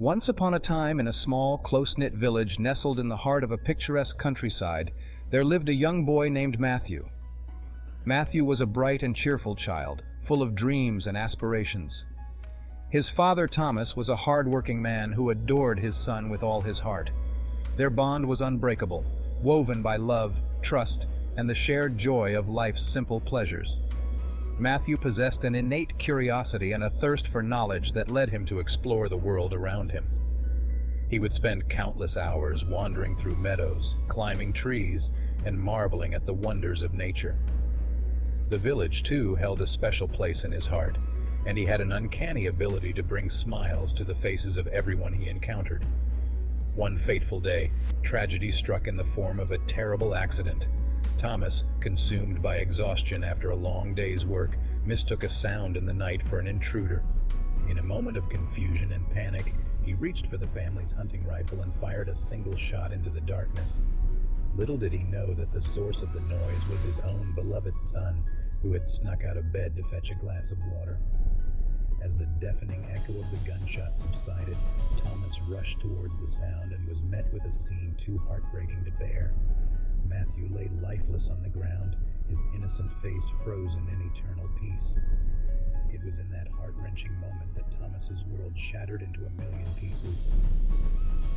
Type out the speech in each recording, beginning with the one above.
Once upon a time, in a small, close-knit village nestled in the heart of a picturesque countryside, there lived a young boy named Matthew. Matthew was a bright and cheerful child, full of dreams and aspirations. His father, Thomas, was a hard-working man who adored his son with all his heart. Their bond was unbreakable, woven by love, trust, and the shared joy of life's simple pleasures. Matthew possessed an innate curiosity and a thirst for knowledge that led him to explore the world around him. He would spend countless hours wandering through meadows, climbing trees, and marveling at the wonders of nature. The village, too, held a special place in his heart, and he had an uncanny ability to bring smiles to the faces of everyone he encountered. One fateful day, tragedy struck in the form of a terrible accident. Thomas, consumed by exhaustion after a long day's work, mistook a sound in the night for an intruder. In a moment of confusion and panic, he reached for the family's hunting rifle and fired a single shot into the darkness. Little did he know that the source of the noise was his own beloved son, who had snuck out of bed to fetch a glass of water. As the deafening echo of the gunshot subsided, Thomas rushed towards the sound and was met with a scene too heartbreaking to bear. Matthew lay lifeless on the ground, his innocent face frozen in eternal peace. It was in that heart-wrenching moment that Thomas's world shattered into a million pieces.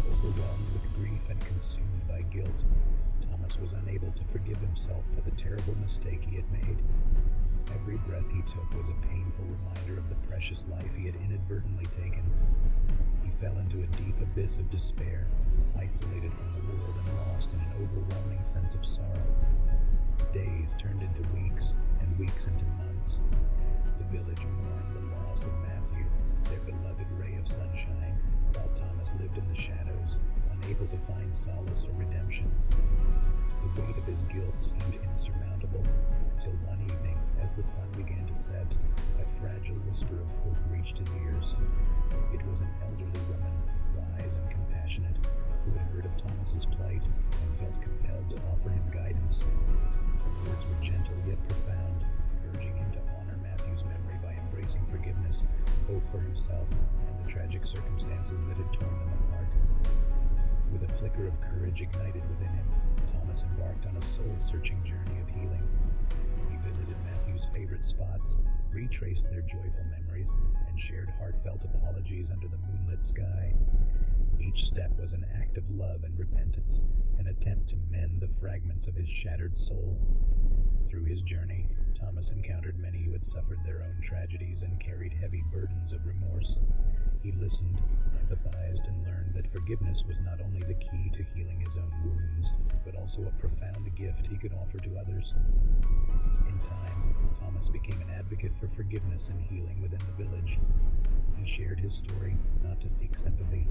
Overwhelmed with grief and consumed by guilt, Thomas was unable to forgive himself for the terrible mistake he had made. Every breath he took was a painful reminder of the precious life he had inadvertently taken. He fell into a deep abyss of despair, isolated from the world and lost in an overwhelming sense of sorrow. Days turned into weeks, and weeks into months. The village mourned the loss of Matthew, their beloved ray of sunshine, while Thomas lived in the shadows, unable to find solace or redemption. The weight of his guilt seemed insurmountable, until one evening, as the sun began to set, a fragile whisper of hope reached his ears. It was an elderly woman, wise and compassionate, who had heard of Thomas's plight and felt compelled to offer him guidance. Her words were gentle yet profound, urging him to honor Matthew's memory by embracing forgiveness, both for himself and the tragic circumstances that had torn them apart. With a flicker of courage ignited within him, Thomas embarked on a soul-searching journey of healing. He visited Matthew's favorite spots, retraced their joyful memories, and shared heartfelt apologies under the moonlit sky. Each step was an act of love and repentance, an attempt to mend the fragments of his shattered soul. Through his journey, Thomas encountered many who had suffered their own tragedies and carried heavy burdens of remorse. He listened, empathized, and learned that forgiveness was not only the key to healing his own wounds, but also a profound gift he could offer to others. In time, Thomas became an advocate for forgiveness and healing within the village. He shared his story, not to seek sympathy,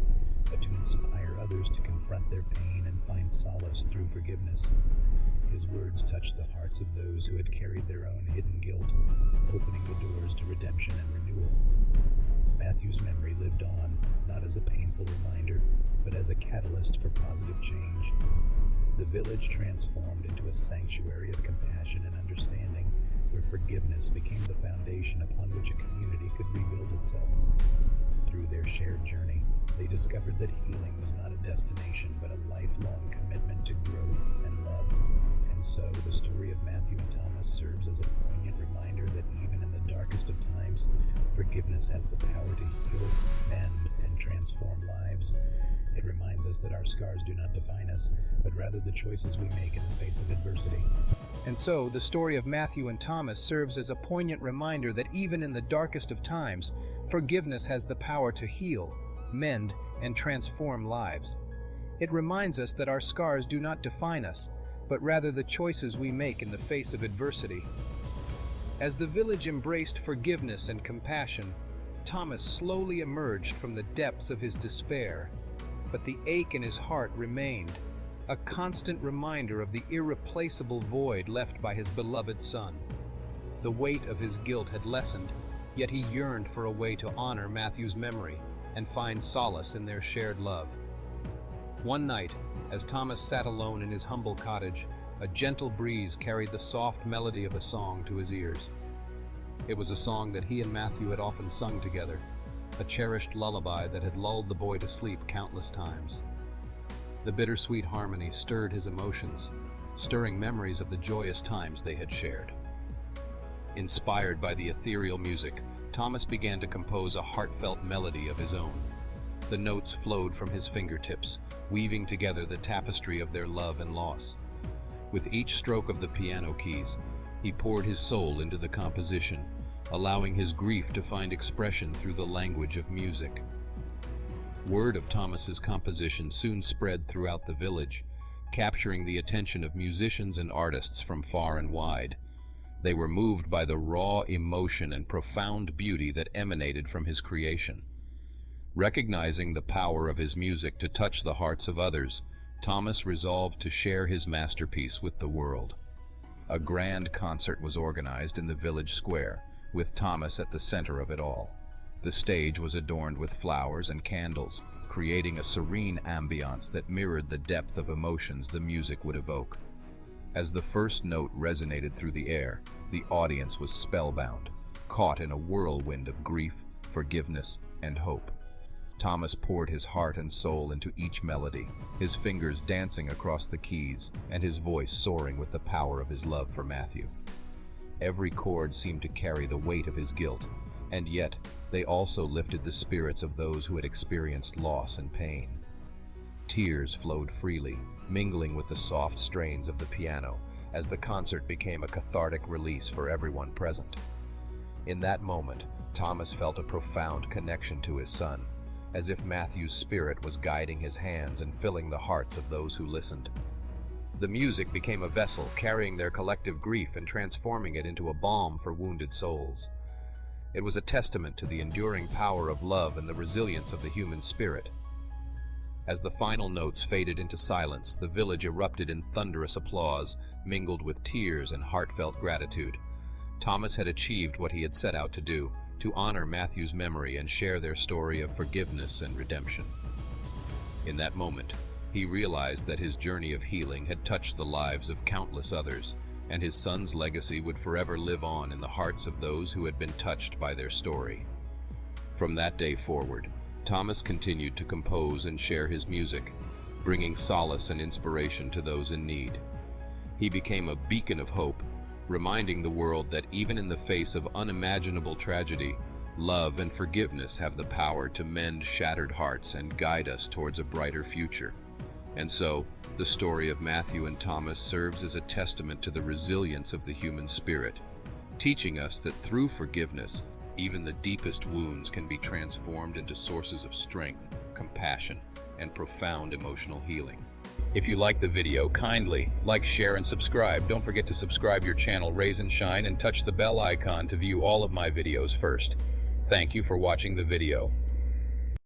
but to inspire others to confront their pain and find solace through forgiveness. His words touched the hearts of those who had carried their own hidden guilt, opening the doors to redemption and renewal. Matthew's memory lived on, not as a painful reminder, but as a catalyst for positive change. The village transformed into a sanctuary of compassion and understanding, where forgiveness became the foundation upon which a community could rebuild itself. Through their shared journey, they discovered that healing was not a destination, but a lifelong commitment to growth and love. And so, the story of Matthew and Thomas serves as a poignant reminder that even in the darkest of times, forgiveness has the power to heal, mend, and transform lives. It reminds us that our scars do not define us, but rather the choices we make in the face of adversity. And so, the story of Matthew and Thomas serves as a poignant reminder that even in the darkest of times, forgiveness has the power to heal, mend, and transform lives. It reminds us that our scars do not define us, but rather the choices we make in the face of adversity. As the village embraced forgiveness and compassion, Thomas slowly emerged from the depths of his despair, but the ache in his heart remained, a constant reminder of the irreplaceable void left by his beloved son. The weight of his guilt had lessened, yet he yearned for a way to honor Matthew's memory and find solace in their shared love. One night, as Thomas sat alone in his humble cottage, a gentle breeze carried the soft melody of a song to his ears. It was a song that he and Matthew had often sung together, a cherished lullaby that had lulled the boy to sleep countless times. The bittersweet harmony stirred his emotions, stirring memories of the joyous times they had shared. Inspired by the ethereal music, Thomas began to compose a heartfelt melody of his own. The notes flowed from his fingertips, weaving together the tapestry of their love and loss. With each stroke of the piano keys, he poured his soul into the composition, allowing his grief to find expression through the language of music. Word of Thomas's composition soon spread throughout the village, capturing the attention of musicians and artists from far and wide. They were moved by the raw emotion and profound beauty that emanated from his creation. Recognizing the power of his music to touch the hearts of others, Thomas resolved to share his masterpiece with the world. A grand concert was organized in the village square, with Thomas at the center of it all. The stage was adorned with flowers and candles, creating a serene ambiance that mirrored the depth of emotions the music would evoke. As the first note resonated through the air, the audience was spellbound, caught in a whirlwind of grief, forgiveness, and hope. Thomas poured his heart and soul into each melody, his fingers dancing across the keys, and his voice soaring with the power of his love for Matthew. Every chord seemed to carry the weight of his guilt, and yet they also lifted the spirits of those who had experienced loss and pain. Tears flowed freely, mingling with the soft strains of the piano, as the concert became a cathartic release for everyone present. In that moment, Thomas felt a profound connection to his son, as if Matthew's spirit was guiding his hands and filling the hearts of those who listened. The music became a vessel carrying their collective grief and transforming it into a balm for wounded souls. It was a testament to the enduring power of love and the resilience of the human spirit. As the final notes faded into silence, the village erupted in thunderous applause, mingled with tears and heartfelt gratitude. Thomas had achieved what he had set out to do, to honor Matthew's memory and share their story of forgiveness and redemption. In that moment, he realized that his journey of healing had touched the lives of countless others, and his son's legacy would forever live on in the hearts of those who had been touched by their story. From that day forward, Thomas continued to compose and share his music, bringing solace and inspiration to those in need. He became a beacon of hope, reminding the world that even in the face of unimaginable tragedy, love and forgiveness have the power to mend shattered hearts and guide us towards a brighter future. And so, the story of Matthew and Thomas serves as a testament to the resilience of the human spirit, teaching us that through forgiveness, even the deepest wounds can be transformed into sources of strength, compassion, and profound emotional healing. If you like the video, kindly like, share, and subscribe. Don't forget to subscribe your channel Raise and Shine and touch the bell icon to view all of my videos first. Thank you for watching the video.